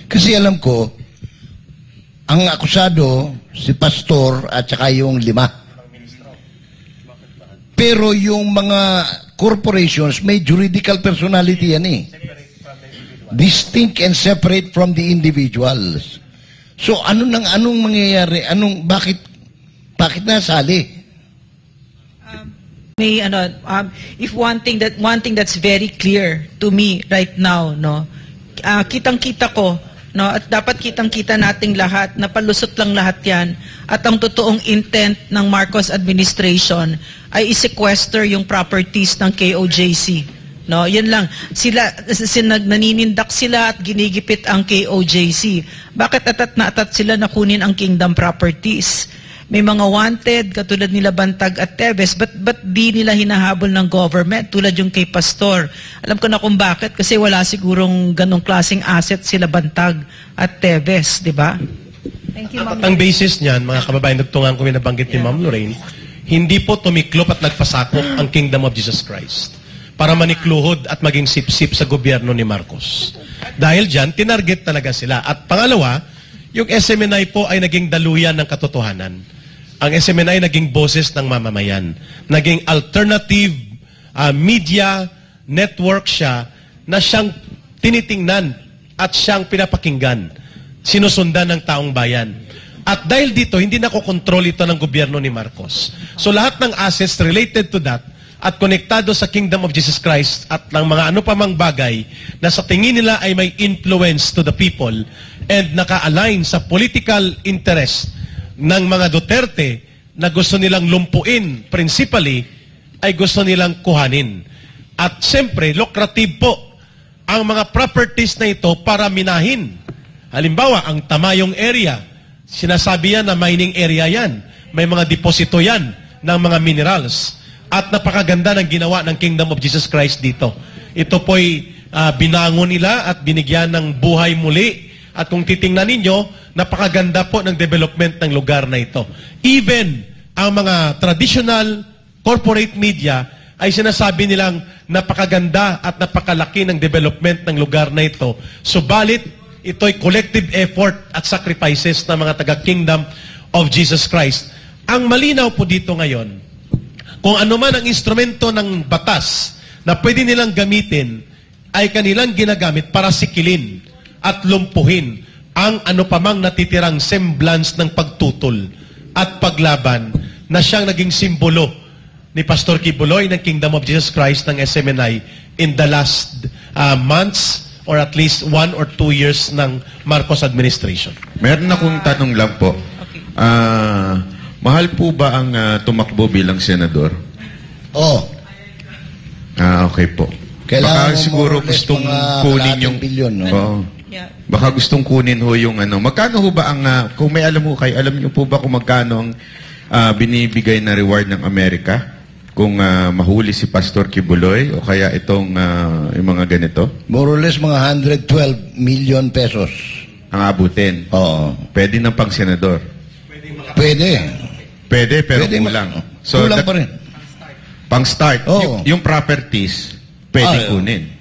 Kasi alam ko, ang akusado, si Pastor at saka yung 5. Pero yung mga corporations, may juridical personality yan eh. Distinct and separate from the individuals. So anong mangyayari? Bakit nasali? If one thing that's very clear to me right now, no, kitang-kita ko, no, at dapat kitang-kita nating lahat, napalusot lang lahat yan, at ang totoong intent ng Marcos administration ay i-sequester yung properties ng KOJC. No, yun lang. Naninindak sila at ginigipit ang KOJC. Bakit atat sila na kunin ang kingdom properties? May mga wanted, katulad nila Bantag at Teves, ba't di nila hinahabol ng government, tulad yung kay Pastor? Alam ko na kung bakit, kasi wala sigurong ganong klaseng asset sila Bantag at Teves, di ba? Thank you, Ma'am. At ang basis niyan, mga kababayan, nagtungan ko nabanggit ni Ma'am Lorraine, hindi po tumiklop at nagpasakop ang Kingdom of Jesus Christ para manikluhod at maging sip-sip sa gobyerno ni Marcos. Dahil dyan, tinarget talaga sila. At pangalawa, yung SMNI po ay naging daluyan ng katotohanan. Ang SMNI naging boses ng mamamayan. Naging alternative media network siya na siyang tinitingnan at siyang pinapakinggan. Sinusundan ng taong bayan. At dahil dito, hindi nakokontrol ito ng gobyerno ni Marcos. So lahat ng assets related to that at konektado sa Kingdom of Jesus Christ at ng mga ano pa mang bagay na sa tingin nila ay may influence to the people and naka-align sa political interest ng mga Duterte na gusto nilang lumpuin principally ay gusto nilang kuhanin. At siyempre, lucrative po ang mga properties na ito para minahin. Halimbawa, ang Tamayong area, sinasabi yan na mining area yan. May mga deposito yan ng mga minerals. At napakaganda ng ginawa ng Kingdom of Jesus Christ dito. Ito po'y binangon nila at binigyan ng buhay muli. At kung titingnan ninyo, napakaganda po ng development ng lugar na ito. Even ang mga traditional corporate media ay sinasabi nilang napakaganda at napakalaki ng development ng lugar na ito. Subalit, ito'y collective effort at sacrifices ng mga taga-Kingdom of Jesus Christ. Ang malinaw po dito ngayon, kung ano man ang instrumento ng batas na pwede nilang gamitin, ay kanilang ginagamit para sikilin at lumpuhin ang ano pa mang natitirang semblance ng pagtutol at paglaban na siyang naging simbolo ni Pastor Kibuloy ng Kingdom of Jesus Christ ng SMNI in the last months or at least 1 or 2 years ng Marcos administration. Meron akong tanong lang po. Mahal po ba ang tumakbo bilang senador? Oo. Okay po. Kailangan baka siguro gustong kunin yung bilyon, no? Oo. Yeah. Baka gustong kunin ho yung ano. Magkano ho ba ang kung may alam ho kayo, alam niyo po ba kung magkano ang binibigay na reward ng Amerika kung mahuli si Pastor Kibuloy o kaya itong yung mga ganito? More or less mga 112 million pesos. Ang abutin. Oo. Pwede ng pang senador. Pwede. Pwede, pero Pwede kulang. So, kulang pa rin. Pang start, Oo. yung properties, pwede kunin.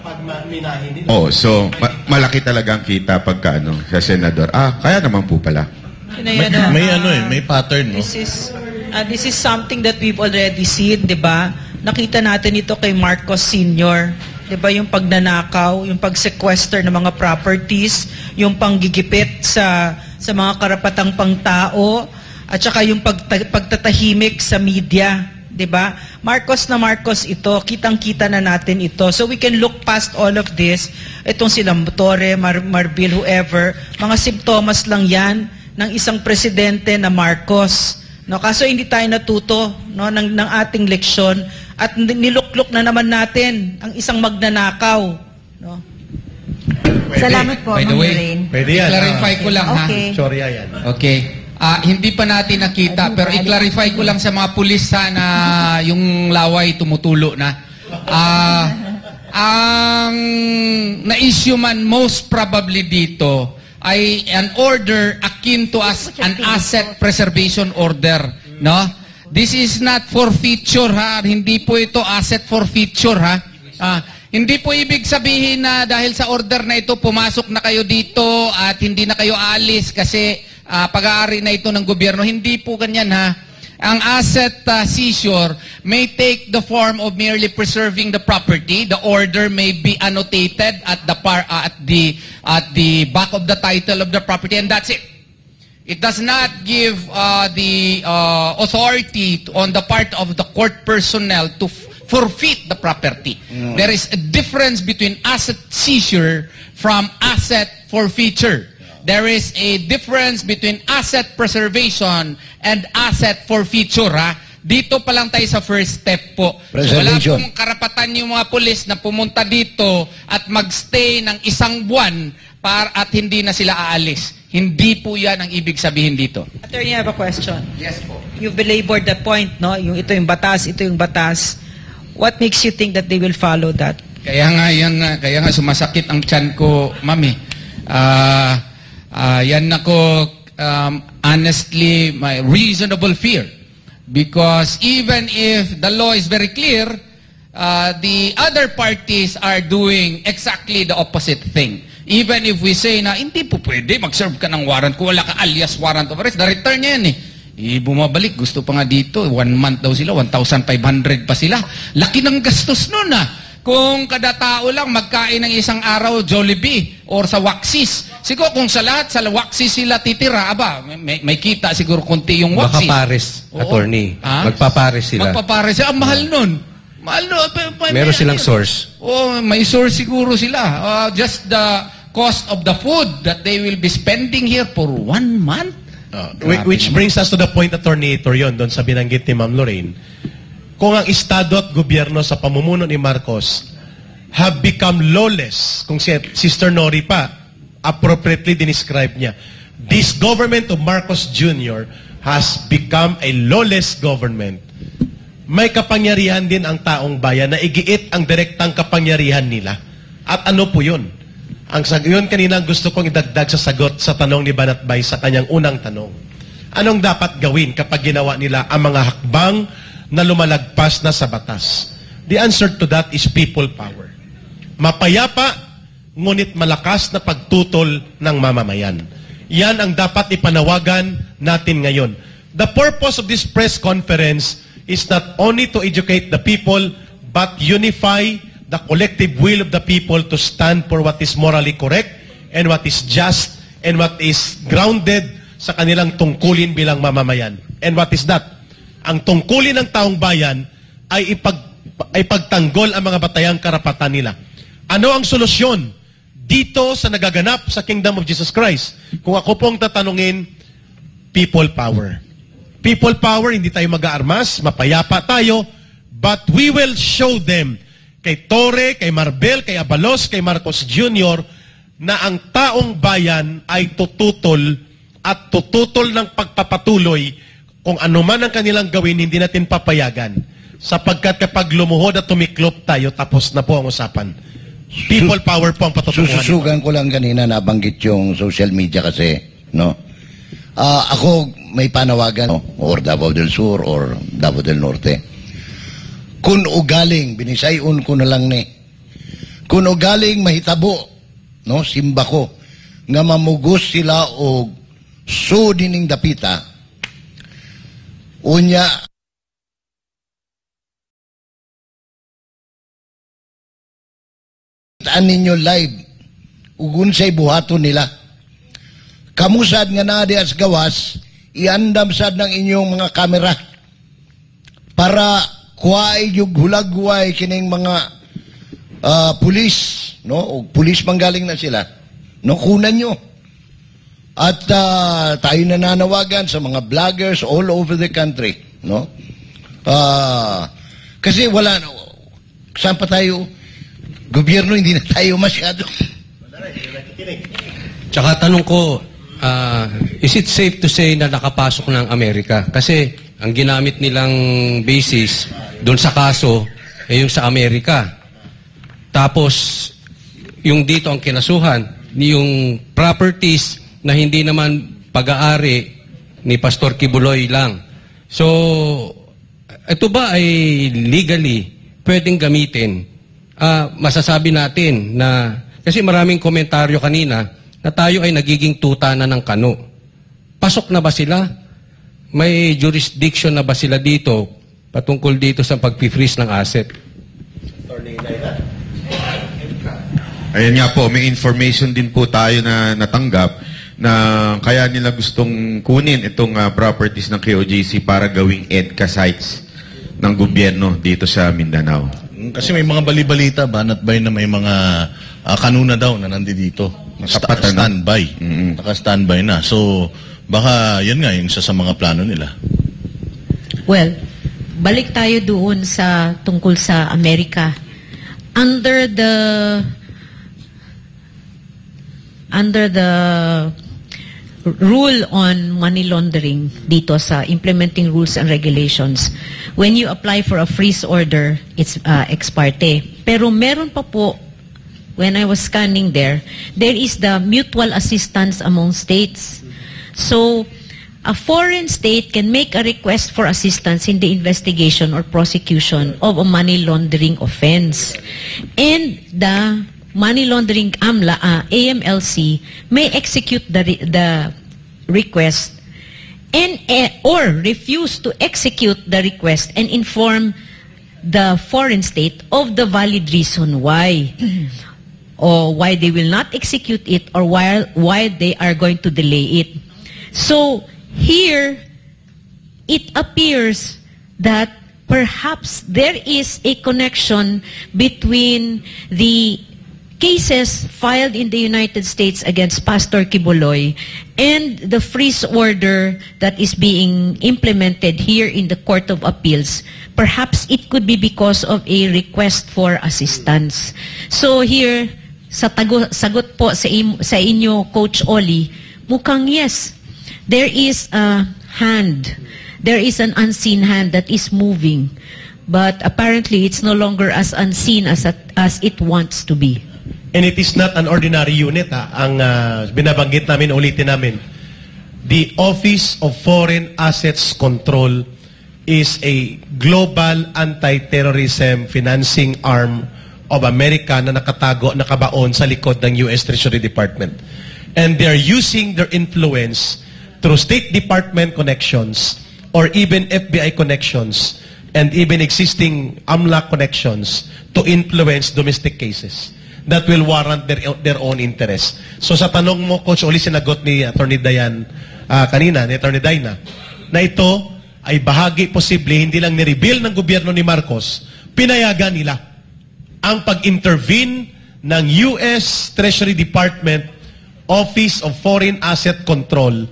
Pag minahin nila. Oh, so malaki talaga ang kita pagka sa senador. Kaya naman po pala. May pattern, no? This is something that we've already seen, 'di ba? Nakita natin ito kay Marcos Sr., 'di ba, yung pagnanakaw, yung pag-sequester ng mga properties, yung panggigipit sa mga karapatang pangtao, at saka yung pagtatahimik sa media, 'di ba? Marcos na Marcos ito, kitang-kita na natin ito. So we can look past all of this. Itong sila Torre, Marbil, whoever, mga simptomas lang 'yan ng isang presidente na Marcos. No, kaso hindi tayo natuto, no, ng ating leksyon at niluklok na naman natin ang isang magnanakaw, no. Salamat po, By the Ma'am way, Lorraine. Pwede yan. I-clarify ko lang, Okay. Sorya yan. Okay. Hindi pa natin nakita, pero i-clarify ko lang sa mga pulis na yung laway tumutulo na. Ang na-issue man most probably dito ay an order akin to an asset preservation order, no? This is not forfeiture, ha? Hindi po ito asset forfeiture, ha? Hindi po ibig sabihin na dahil sa order na ito, pumasok na kayo dito at hindi na kayo aalis kasi pag-aari na ito ng gobyerno. Hindi po ganyan, ha. Ang asset seizure may take the form of merely preserving the property. The order may be annotated at the back of the title of the property, and that's it. It does not give the authority on the part of the court personnel to forfeit the property. There is a difference between asset seizure from asset forfeiture. There is a difference between asset preservation and asset forfeiture, ha? Dito pa lang tayo sa first step po. So, wala pong karapatan yung mga pulis na pumunta dito at magstay ng 1 buwan at hindi na sila aalis. Hindi po yan ang ibig sabihin dito. Attorney, I have a question. Yes po. You belabored the point, no? Yung ito yung batas, ito yung batas. What makes you think that they will follow that? Kaya nga sumasakit ang tiyan ko, mami. Yan ako, honestly, my reasonable fear. Because even if the law is very clear, the other parties are doing exactly the opposite thing. Even if we say na, hindi po pwede, mag-serve ka ng warrant kung wala ka alias warrant of arrest, na-return niya yan eh. Bumabalik, gusto pa nga dito, 1 month daw sila, 1,500 pa sila. Laki ng gastos nun ah. Kung kada tao lang magkain ng 1 araw Jollibee or sa Waxis. Siguro kung sa lahat, sa Waxis sila titira, aba, may kita siguro konti yung Waxis. Makapares, attorney. Magpapares sila. Magpapares sila. Ang mahal nun. Mahal nun. Meron silang source. May source siguro sila. Just the cost of the food that they will be spending here for 1 month. Which brings us to the point, Attorney Torion, doon sa binanggit ni Ma'am Lorraine. Kung ang Estado at gobyerno sa pamumuno ni Marcos have become lawless, kung si Sister Nori pa appropriately dinescribe niya, this government of Marcos Jr. has become a lawless government. May kapangyarihan din ang taong bayan na igiit ang direktang kapangyarihan nila. At ano po yun? Yun kanina gusto kong idagdag sa sagot sa tanong ni Banatbay sa kanyang unang tanong. Anong dapat gawin kapag ginawa nila ang mga hakbang na lumalagpas na sa batas? The answer to that is people power. Mapayapa, ngunit malakas na pagtutol ng mamamayan. Yan ang dapat ipanawagan natin ngayon. The purpose of this press conference is not only to educate the people, but unify the collective will of the people to stand for what is morally correct and what is just and what is grounded sa kanilang tungkulin bilang mamamayan. And what is that? Ang tungkulin ng taong bayan ay ipagtanggol ang mga batayang karapatan nila. Ano ang solusyon dito sa nagaganap sa Kingdom of Jesus Christ? Kung ako pong tatanungin, people power. People power, hindi tayo mag-aarmas, mapayapa tayo, but we will show them kay Torre, kay Marbel, kay Abalos, kay Marcos Jr. na ang taong bayan ay tututol at tututol ng pagpapatuloy kung ano man ang kanilang gawin, hindi natin papayagan. Sapagkat kapag lumuhod at tumiklop tayo, tapos na po ang usapan. People power po ang patutunguhan. Sususugan ko lang kanina nabanggit yung social media kasi, no? Ako may panawagan, no? Or Davao del Sur or Davao del Norte. Kung ugaling, binisayon ko na lang ni, kung ugaling mahitabo, no, simba ko, nga mamugos sila o sudining dapita, unya, taan ninyo live, ugun sa'y buhaton nila. Kamusad nga na di as gawas, iandam sad ng inyong mga kamera para kuhay yung hulagway kining mga pulis, no? O pulis manggaling na sila. No, kunan nyo. At tayo nananawagan sa mga vloggers all over the country, no? Kasi wala, saan pa tayo? Gobyerno, hindi na tayo masyado. Tsaka tanong ko, is it safe to say na nakapasok ng Amerika? Kasi ang ginamit nilang basis doon sa kaso ay yung sa Amerika. Tapos, yung dito ang kinasuhan, yung properties na hindi naman pag-aari ni Pastor Kibuloy lang. So, ito ba ay legally pwedeng gamitin masasabi natin na, kasi maraming komentaryo kanina na tayo ay nagiging tuta na ng kano. Pasok na ba sila? May jurisdiction na ba sila dito patungkol dito sa pag-freeze ng asset? Ayan nga po, may information din po tayo na natanggap na kaya nila gustong kunin itong properties ng KOJC para gawing EDCA sites ng gobyerno dito sa Mindanao. Kasi may mga bali-balita, banat bay na may mga kanuna daw na nandito. Standby. Naka-standby na. So, baka yan nga yung isa sa mga plano nila. Well, balik tayo doon sa tungkol sa Amerika. Under the rule on money laundering dito sa implementing rules and regulations, when you apply for a freeze order, it's ex parte. Pero meron pa po, when I was scanning there is the mutual assistance among states. So, a foreign state can make a request for assistance in the investigation or prosecution of a money laundering offense. And the money laundering AMLC may execute the request and or refuse to execute the request and inform the foreign state of the valid reason why or why they will not execute it or why they are going to delay it. So here it appears that perhaps there is a connection between the cases filed in the United States against Pastor Quiboloy and the freeze order that is being implemented here in the Court of Appeals. Perhaps it could be because of a request for assistance. So here, sa sagot po sa inyo, Coach Oli, mukhang yes, there is a hand, there is an unseen hand that is moving, but apparently it's no longer as unseen as it wants to be. And it is not an ordinary unit. Ang binabanggit namin, ulitin namin. The Office of Foreign Assets Control is a global anti-terrorism financing arm of America na nakatago, nakabaon sa likod ng US Treasury Department. And they are using their influence through State Department connections or even FBI connections and even existing AMLAC connections to influence domestic cases that will warrant their own interest. So sa tanong mo, Coach Oli, sinagot ni Attorney Dayan kanina, ni Attorney Dayna, na ito ay bahagi posible, hindi lang ni-reveal ng gobyerno ni Marcos, pinayagan nila ang pag-intervene ng US Treasury Department Office of Foreign Asset Control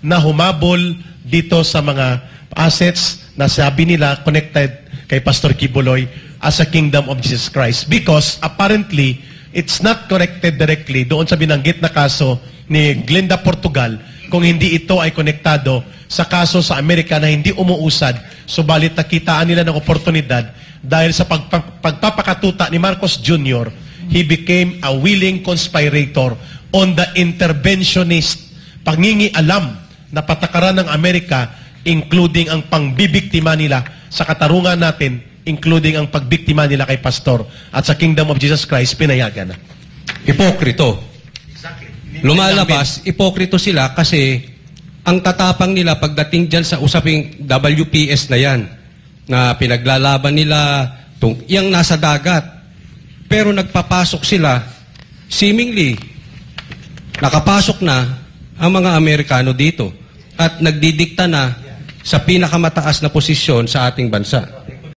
na humabol dito sa mga assets na sabi nila connected kay Pastor Quiboloy as a Kingdom of Jesus Christ, because apparently it's not connected directly doon sa binanggit na kaso ni Glenda Portugal kung hindi ito ay konektado sa kaso sa Amerika na hindi umuusad, subalit nakitaan nila ng oportunidad dahil sa pagpapakatuta ni Marcos Jr., he became a willing conspirator on the interventionist pangingialam na patakaran ng Amerika, including ang pangbibiktima nila sa katarungan natin, including ang pagbiktima nila kay Pastor at sa Kingdom of Jesus Christ, pinayagan na. Hipokrito. Lumalabas, hipokrito sila kasi ang tatapang nila pagdating dyan sa usaping WPS na yan, na pinaglalaban nila yung nasa dagat. Pero nagpapasok sila, seemingly, nakapasok na ang mga Amerikano dito at nagdidikta na sa pinakamataas na posisyon sa ating bansa.